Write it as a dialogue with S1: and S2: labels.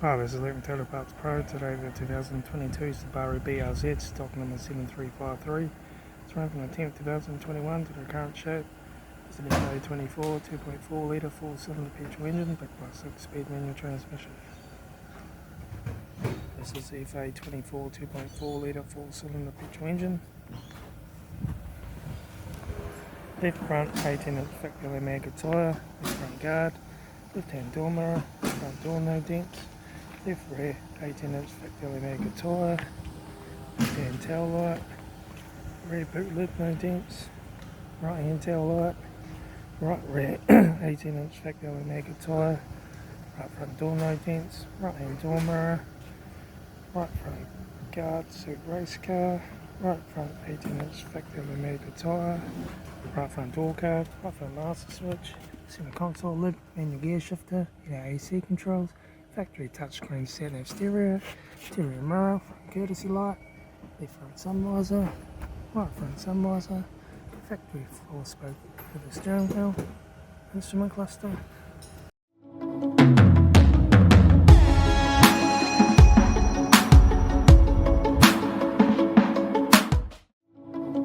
S1: Hi, this is Litre Total Parts Pro. Today the 2022 Subaru BRZ, stock number 7353. It's run from the 10th 2021 to the current shape. It's an FA24 2.4 litre 4-cylinder petrol engine backed by a 6-speed manual transmission. This is the FA24 2.4 litre 4-cylinder petrol engine. Left front 18-inch factory mega tyre, left front guard, left-hand door mirror, front door no dents. Left rear 18-inch factory mega tyre, left-hand tail light, rear boot lid no dents, right-hand tail light, right rear 18-inch factory mega tyre, right front door no dents, right-hand door mirror, right front guard suit race car, right front 18-inch factory mega tyre, right front door card, right front master switch, center console lid, manual gear shifter, AC controls, factory touchscreen satnav stereo, interior mirror, front courtesy light, left front sun visor, right front sun visor, factory 4-spoke with a steering wheel, instrument cluster,